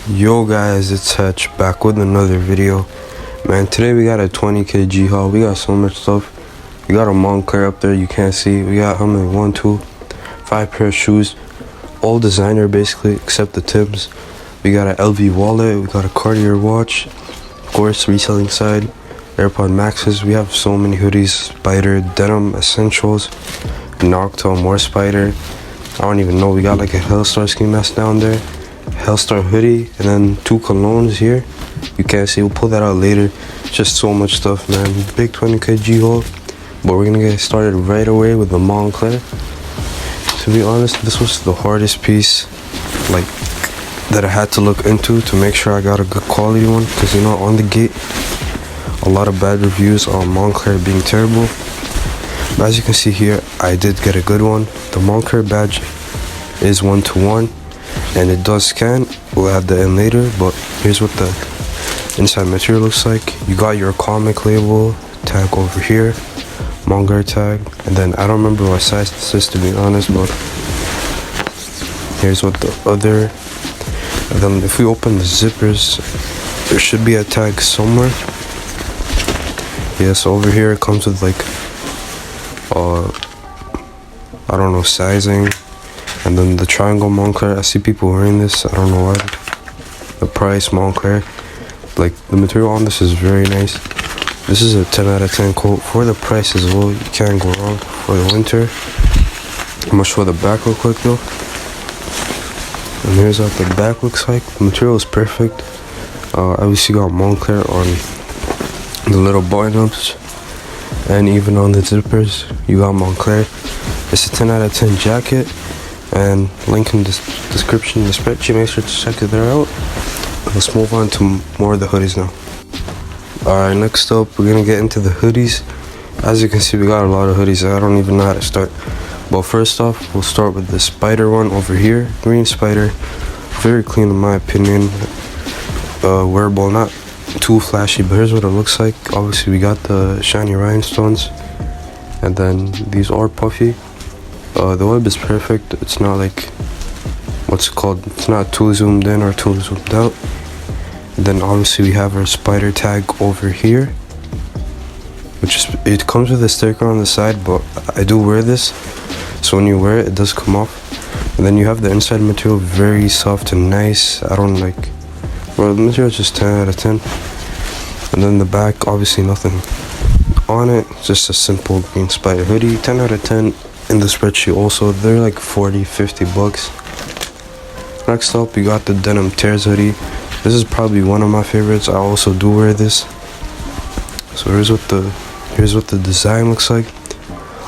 Yo guys, it's Hutch back with another video. Man, today we got a 20 kg haul. We got so much stuff. We got a Montclair up there you can't see. We got how many? 1, 2, 5 pair of shoes. All designer basically except the Timbs. We got an LV wallet. We got a Cartier watch. Of course, reselling side. AirPod Maxes. We have so many hoodies. Spider, denim, essentials. Nocto, more Spider. I don't even know. We got like a Hellstar ski mask down there. Hellstar hoodie, and then 2 colognes here. You can't see, we'll pull that out later. Just so much stuff, man. Big 20 kg haul, but we're gonna get started right away with the Montclair. To be honest, this was the hardest piece like that I had to look into to make sure I got a good quality one, because you know, on the gate a lot of bad reviews on Montclair being terrible, but as you can see here, I did get a good one. The Montclair badge is 1-to-1 and it does scan. We'll add that in later, but here's what the inside material looks like. You got your comic label tag over here, Montclair tag, and then I don't remember what size this is, to be honest, but here's what the other, and then if we open the zippers, there should be a tag somewhere. Yes, over here it comes with like I don't know, sizing. And then the triangle Montclair, I see people wearing this, I don't know why. The price Montclair, like the material on this is very nice. This is a 10 out of 10 coat for the price as well. You can't go wrong for the winter. I'm gonna show the back real quick though. And here's what the back looks like. The material is perfect. Obviously got Montclair on the little button ups, and even on the zippers you got Montclair. It's a 10 out of 10 jacket. And link in the description, the spreadsheet, make sure to check it there out. Let's move on to more of the hoodies now. Alright, next up we're gonna get into the hoodies. As you can see, we got a lot of hoodies. I don't even know how to start, but first off we'll start with the Spider one over here. Green Spider, very clean in my opinion. Wearable, not too flashy, but here's what it looks like. Obviously we got the shiny rhinestones, and then these are puffy. The web is perfect. It's not like, what's it called, it's not too zoomed in or too zoomed out. And then obviously we have our Spider tag over here, which is, it comes with a sticker on the side, but I do wear this, so when you wear it, it does come off. And then you have the inside material, very soft and nice. I don't like, well, the material is just 10 out of 10. And then the back, obviously nothing on it, just a simple green Spider hoodie. 10 out of 10 in the spreadsheet also. They're like 40-50 bucks. Next up, we got the denim tears hoodie. This is probably one of my favorites. I also do wear this. So here's what the design looks like.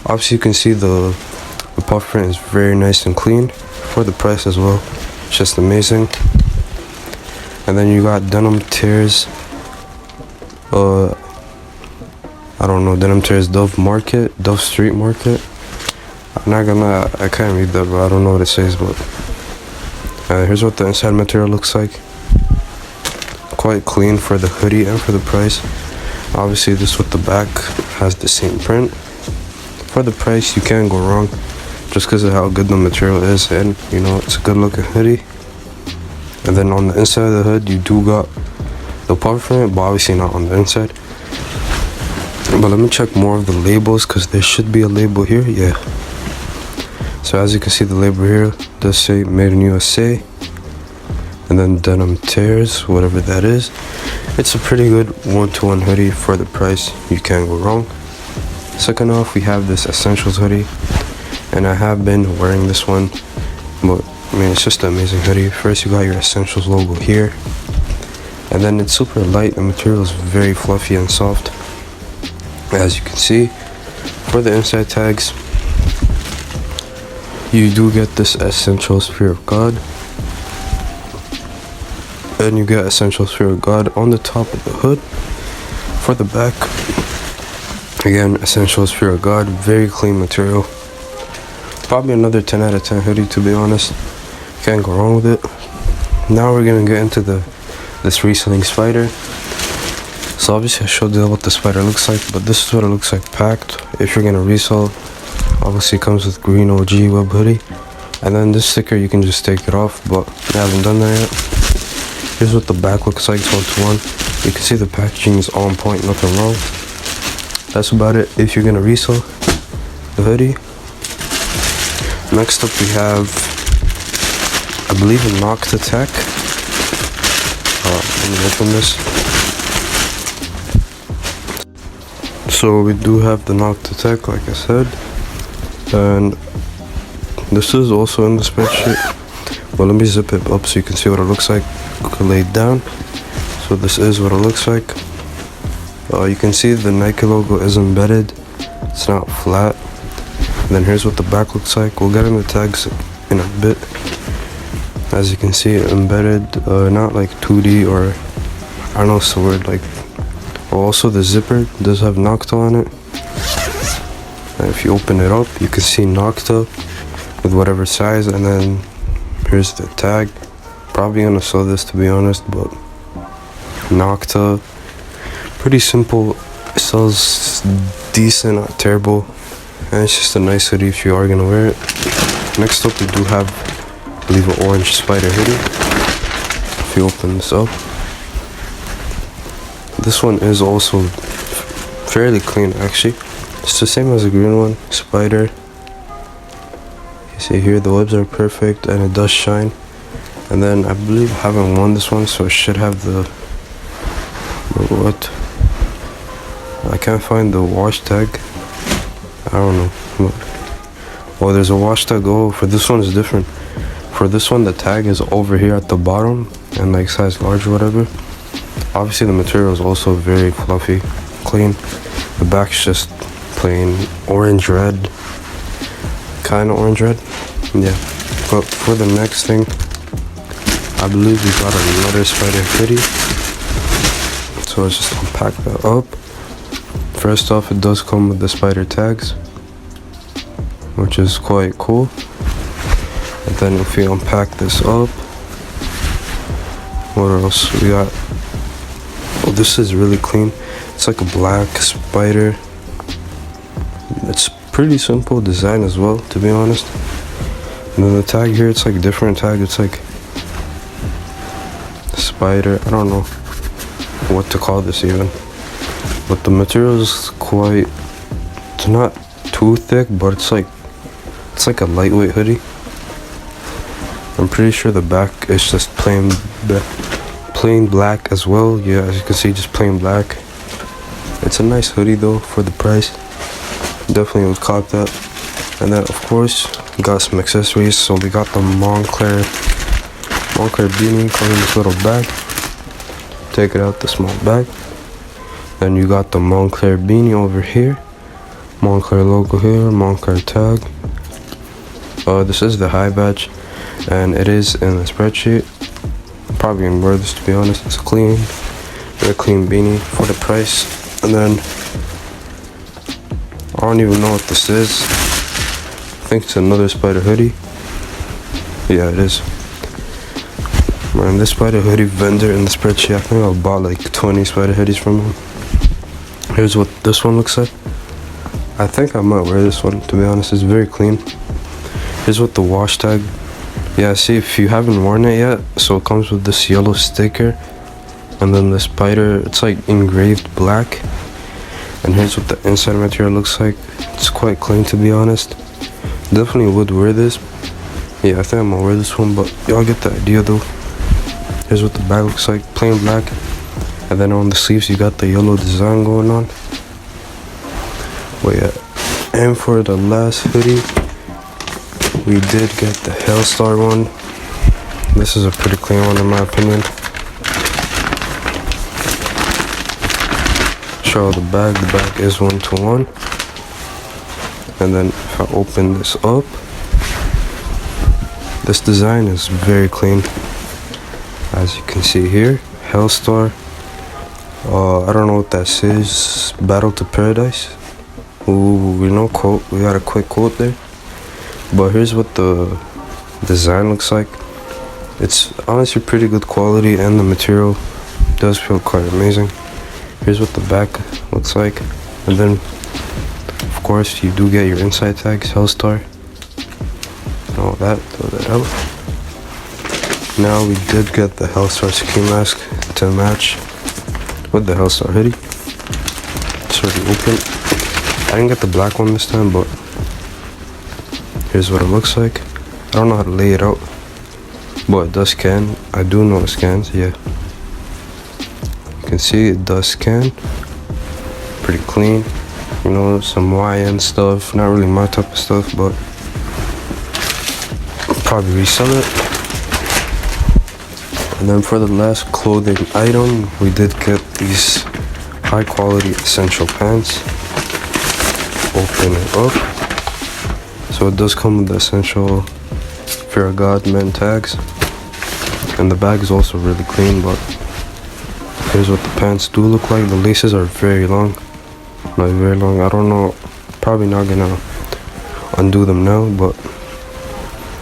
Obviously you can see the puff print is very nice and clean for the price as well. It's just amazing. And then you got denim tears, I don't know, denim tears Dove Street Market. I'm not gonna lie, I can't read that, but I don't know what it says. But here's what the inside material looks like. Quite clean for the hoodie and for the price. Obviously this with the back has the same print. For the price you can't go wrong, just because of how good the material is, and you know, it's a good looking hoodie. And then on the inside of the hood you do got the puff print, but obviously not on the inside. But let me check more of the labels, because there should be a label here. Yeah. So as you can see, the label here does say made in USA, and then denim tears, whatever that is. It's a pretty good 1-to-1 hoodie for the price. You can't go wrong. Second off, we have this essentials hoodie, and I have been wearing this one, but I mean, it's just an amazing hoodie. First you got your essentials logo here, and then it's super light. The material is very fluffy and soft, as you can see. For the inside tags, you do get this Essentials Fear of God, and you get Essentials Fear of God on the top of the hood. For the back, again, Essentials Fear of God, very clean material. Probably another 10 out of 10 hoodie, to be honest. Can't go wrong with it. Now we're gonna get into this reselling Spider. So obviously I showed you what the Spider looks like, but this is what it looks like packed. If you're gonna resell, obviously it comes with green OG web hoodie, and then this sticker you can just take it off, but I haven't done that yet. Here's what the back looks like. It's 1-to-1. You can see the packaging is on point, nothing wrong. That's about it if you're gonna resell the hoodie. Next up we have, I believe, a Knocked Attack. Let me open this. So we do have the Knocked Attack, like I said, and this is also in the spreadsheet. Well, let me zip it up so you can see what it looks like laid down. So this is what it looks like. You can see the Nike logo is embedded. It's not flat. And then here's what the back looks like. We'll get in the tags in a bit. As you can see, embedded, not like 2D or I don't know what's the word, like. Also the zipper does have Nocta on it. And if you open it up, you can see Nocta with whatever size, and then here's the tag. Probably gonna sell this, to be honest, but Nocta, pretty simple. It sells decent, not terrible, and it's just a nice hoodie if you are gonna wear it. Next up, we do have, I believe, an orange spider hoodie. If you open this up, this one is also fairly clean, actually. It's the same as the green one, spider. You see here the webs are perfect and it does shine. And then I believe I haven't worn this one, so it should have the what? I can't find the wash tag. I don't know. Oh, there's a wash tag. Oh, for this one is different. For this one, the tag is over here at the bottom and like size large or whatever. Obviously the material is also very fluffy, clean. The back's just plain orange red, kind of orange red. Yeah. But for the next thing, I believe we got another spider hoodie. So let's just unpack that up. First off, it does come with the spider tags, which is quite cool. And then if we unpack this up, what else we got? Oh, this is really clean. It's like a black spider. It's pretty simple design as well, to be honest. And then the tag here, it's like a different tag. It's like spider. I don't know what to call this even. But the material is quite, it's not too thick, but it's like a lightweight hoodie. I'm pretty sure the back is just plain black as well. Yeah, as you can see, just plain black. It's a nice hoodie though for the price. Definitely would cop that. And then of course we got some accessories. So we got the Montclair beanie coming in this little bag. Take it out the small bag. Then you got the Montclair beanie over here. Montclair logo here, Montclair tag. This is the high badge, and it is in the spreadsheet. I'm probably gonna wear this, to be honest. It's clean, very clean beanie for the price. And then I don't even know what this is. I think it's another spider hoodie. Yeah, it is. Man, this spider hoodie vendor in the spreadsheet, I think I bought like 20 spider hoodies from him. Here's what this one looks like. I think I might wear this one, to be honest. It's very clean. Here's what the wash tag. Yeah, see, if you haven't worn it yet, so it comes with this yellow sticker, and then the spider, it's like engraved black. And here's what the inside material looks like. It's quite clean, to be honest. Definitely would wear this. Yeah, I think I'm gonna wear this one, but y'all get the idea though. Here's what the back looks like, plain black. And then on the sleeves, you got the yellow design going on. But yeah, and for the last hoodie, we did get the Hellstar one. This is a pretty clean one in my opinion. Show the back is 1-to-1. And then if I open this up, this design is very clean. As you can see here, Hellstar. I don't know what that says. Battle to Paradise. Ooh, no quote. We got a quick quote there. But here's what the design looks like. It's honestly pretty good quality, and the material does feel quite amazing. Here's what the back looks like. And then, of course, you do get your inside tags, Hellstar. And all that, throw that out. Now we did get the Hellstar ski mask to match with the Hellstar hoodie. It's already open. I didn't get the black one this time, but here's what it looks like. I don't know how to lay it out, but it does scan. I do know it scans, yeah. You can see it does scan. Pretty clean. You know, some YN stuff. Not really my type of stuff, but I'll probably resell it. And then for the last clothing item, we did get these high quality essential pants. Open it up. So it does come with the essential Fear of God men tags. And the bag is also really clean, but here's what the pants do look like. The laces are very long. Not very long. I don't know. Probably not gonna undo them now, but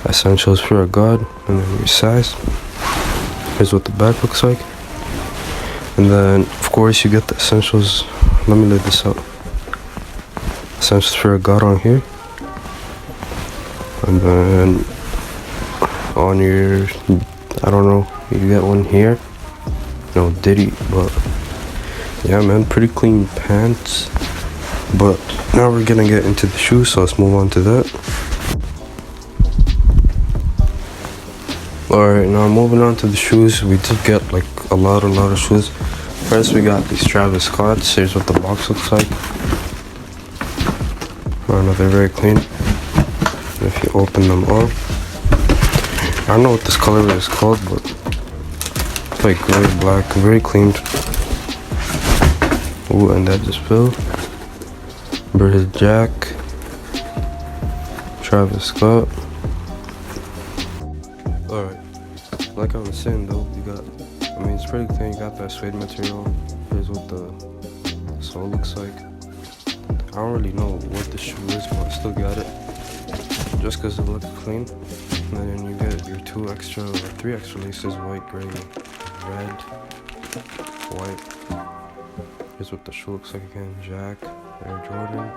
essentials Fear of God. And then your size. Here's what the back looks like. And then of course you get the essentials. Let me lay this out. Essentials Fear of God on here. And then on your, I don't know, you get one here. No Diddy, but yeah man, pretty clean pants. But now we're gonna get into the shoes, so let's move on to that. Alright, now moving on to the shoes. We did get like a lot of shoes. First we got these Travis Scotts. Here's what the box looks like. I don't know, they're very clean. If you open them up, I don't know what this color is called, but it's like gray, black, very clean. Ooh, and that just fell. British Jack, Travis Scott. Alright, like I was saying though, you got, I mean it's pretty clean, you got that suede material. Here's what the sole looks like. I don't really know what the shoe is, but I still got it. Just because it looks clean. And then you get your 3 extra laces, white, gray, red, white. Here's what the shoe looks like again. Jack, Air Jordan.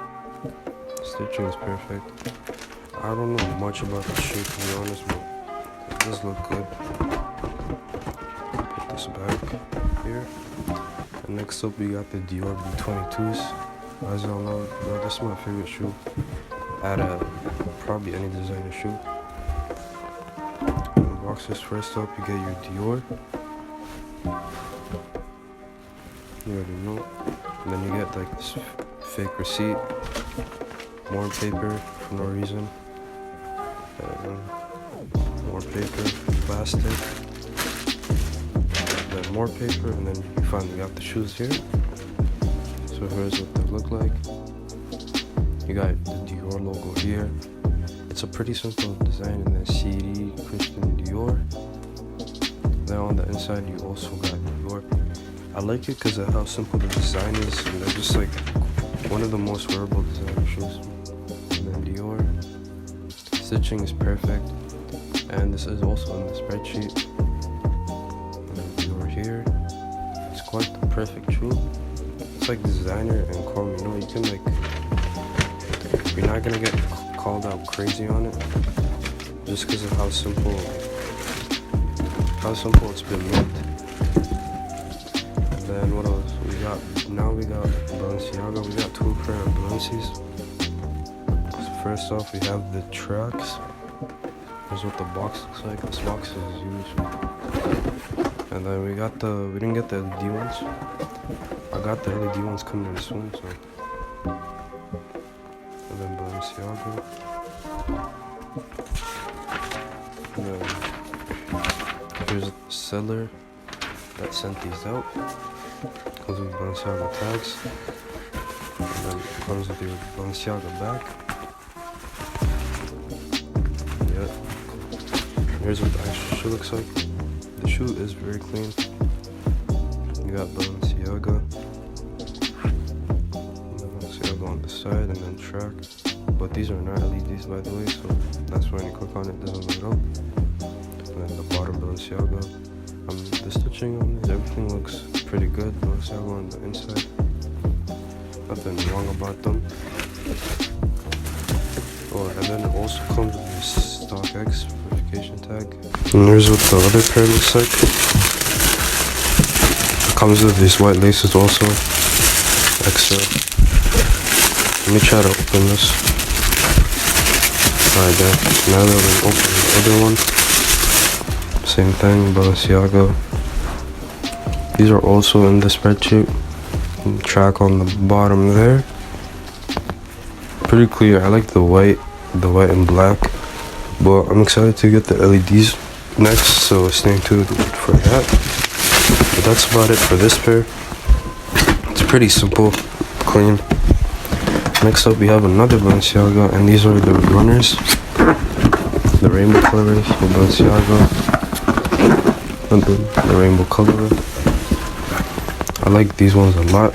Stitching is perfect. I don't know much about the shoe to be honest, but it does look good. Put this back here. And next up we got the Dior B22s. As y'all know, bro, this is my favorite shoe at probably any designer shoe. And boxes, first up you get your Dior. You already know. And then you get like this fake receipt, more paper for no reason, more paper, plastic, then more paper, and then you finally got the shoes here. So here's what they look like. You got the Dior logo here. It's a pretty simple design, and then CD, Christian Dior. Then on the inside you also got Dior. I like it because of how simple the design is, and they're just like one of the most wearable designer shoes. And then Dior. Stitching is perfect, and this is also in the spreadsheet. And then Dior here. It's quite the perfect shoe. It's like designer and chrome, you know, you can like, you're not gonna get called out crazy on it just because of how simple it's been made. And then what else we got? Now we got Balenciaga. We got 2 pair of Balenci's. So first off we have the tracks. Here's what the box looks like. This box is huge. And then we didn't get the LED ones. I got the LED ones coming in soon, so. And then Balenciaga. And then here's the seller that sent these out. Comes with Balenciaga tags. And then it comes with your Balenciaga bag. Yeah. Here's what the actual shoe looks like. The shoe is very clean. You got Balenciaga. On the side, and then track, but these are not LEDs by the way, so that's why when you click on it, it doesn't light up. And then the bottom Balenciaga. The stitching on these, everything looks pretty good. Balenciaga on the inside, nothing wrong about them. Oh, and then it also comes with this StockX specification tag. And here's what the other pair looks like. It comes with these white laces also. Extra. Let me try to open this. Alright then, now that we open the other one. Same thing, Balenciaga. These are also in the spreadsheet. Track on the bottom there. Pretty clear. I like the white and black. But I'm excited to get the LEDs next, so stay tuned for that. But that's about it for this pair. It's pretty simple, clean. Next up we have another Balenciaga, and these are the runners. The rainbow colors for Balenciaga. And the rainbow color. I like these ones a lot.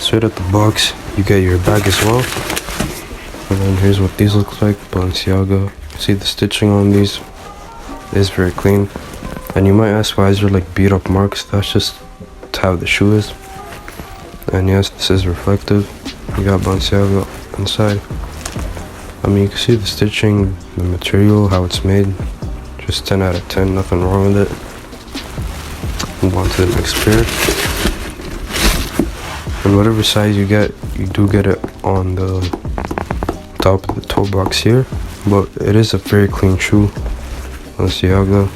Straight out the box, you get your bag as well. And then here's what these look like, Balenciaga. See the stitching on these is very clean. And you might ask, why is there like beat up marks? That's just how the shoe is. And yes, this is reflective. You got Balenciaga inside. I mean, you can see the stitching, the material, how it's made. Just 10 out of 10, nothing wrong with it. Move on to the next pair. And whatever size you get, you do get it on the top of the toe box here. But it is a very clean shoe. Balenciaga.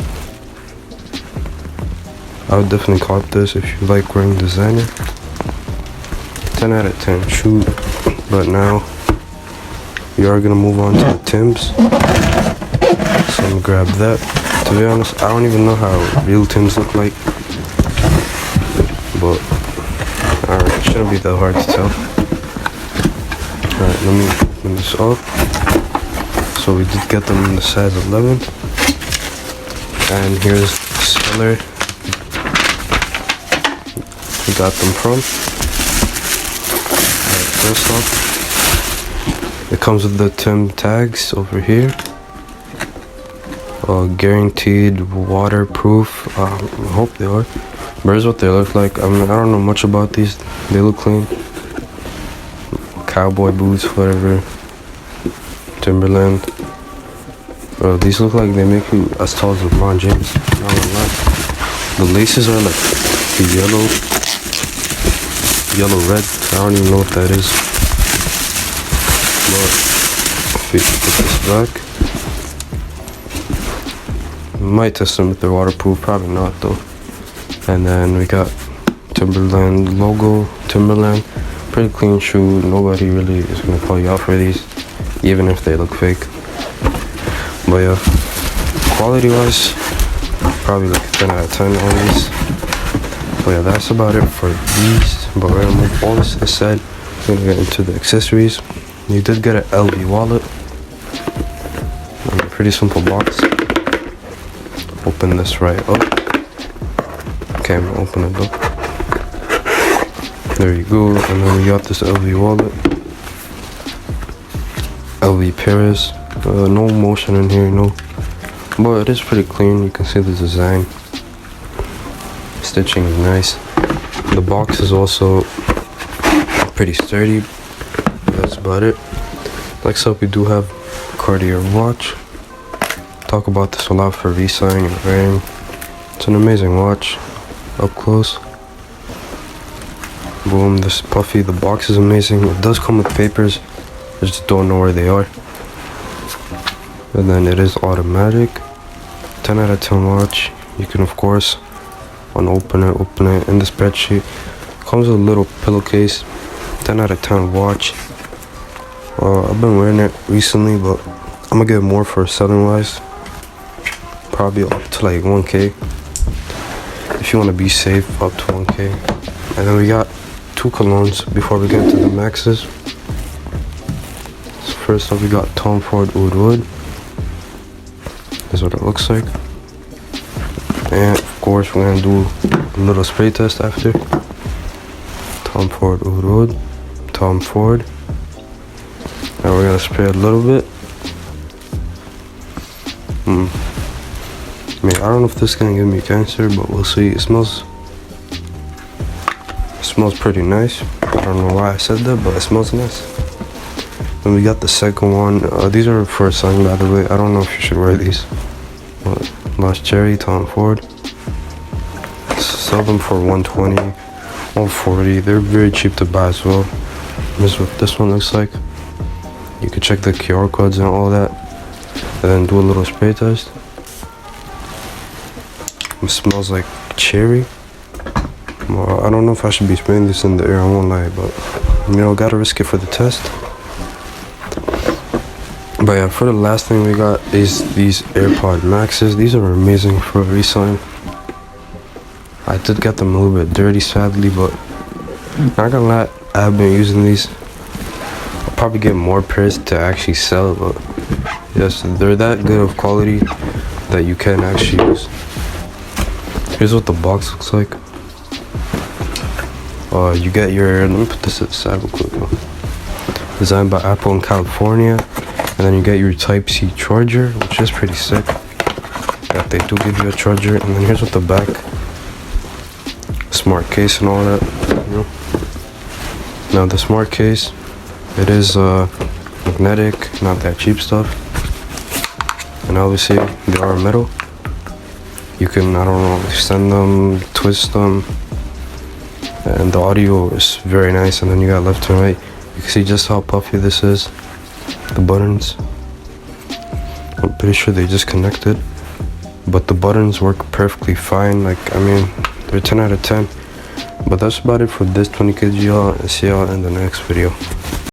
I would definitely cop this if you like wearing designer. 10 out of 10 shoe. But now we are gonna move on to the Timbs. So I'm gonna grab that. To be honest, I don't even know how real Timbs look like. But alright, it shouldn't be that hard to tell. Alright, let me open this up. So we did get them in the size 11. And here's the seller we got them from. Alright, first off, it comes with the Tim tags over here. Guaranteed waterproof. I hope they are. But here's what they look like. I mean, I don't know much about these. They look clean. Cowboy boots, whatever. Timberland. Bro, these look like they make you as tall as LeBron James. Not gonna lie. The laces are like the yellow red. I don't even know what that is. But if we put this back, might test them if they're waterproof. Probably not though. And then we got Timberland logo. Timberland, pretty clean shoe. Nobody really is gonna call you out for these, even if they look fake. But yeah, quality wise, probably like a 10 out of 10 on these. But yeah, that's about it for these. But we're gonna move all this to the side. We're gonna get into the accessories. You did get an LV wallet. A pretty simple box. Open this right up. Okay, I'm gonna open it up. There you go. And then we got this LV wallet. LV Paris. No motion in here, no. But it is pretty clean. You can see the design. Stitching is nice. The box is also pretty sturdy. That's about it. Next up, we do have Cartier watch. Talk about this a lot for reselling and wearing. It's an amazing watch. Up close. Boom, this is puffy. The box is amazing. It does come with papers. I just don't know where they are. And then it is automatic. 10 out of 10 watch. You can of course open it in the spreadsheet. Comes with a little pillowcase. 10 out of 10 watch. I've been wearing it recently, but I'm gonna get more for selling wise. Probably up to like 1K. If you want to be safe, up to 1K. And then we got 2 colognes before we get to the maxes. So first up, we got Tom Ford Oud Wood. This is what it looks like. And of course, we're gonna do a little spray test after. Tom Ford Oud Wood. Tom Ford. And we're gonna spray a little bit. I mean, I don't know if this is gonna give me cancer, but we'll see. It smells pretty nice. I don't know why I said that, but it smells nice. Then we got the second one. These are for selling, by the way. I don't know if you should wear these. But Lost Cherry, Tom Ford. Sell them for 120, 140. They're very cheap to buy as well. This is what this one looks like. You can check the QR codes and all that, and then do a little spray test. It smells like cherry. Well, I don't know if I should be spraying this in the air, I won't lie, but you know, gotta risk it for the test. But yeah, for the last thing we got is these AirPod Maxes. These are amazing for reselling. I did get them a little bit dirty, sadly, but not gonna lie, I've been using these. I'll probably get more pairs to actually sell, but yes, they're that good of quality that you can actually use. Here's what the box looks like. You get your, let me put this at the side real quick. Designed by Apple in California. And then you get your Type-C charger, which is pretty sick. Yeah, they do give you a charger. And then here's what the back. Smart case and all that, you know. Now the smart case, it is magnetic, not that cheap stuff. And obviously they are metal. You can, I don't know, extend them, twist them. And the audio is very nice. And then you got left and right. You can see just how puffy this is. The buttons, I'm pretty sure they just connected, but the buttons work perfectly fine. Like, I mean, they're 10 out of 10. But that's about it for this 20kg haul, and see y'all in the next video.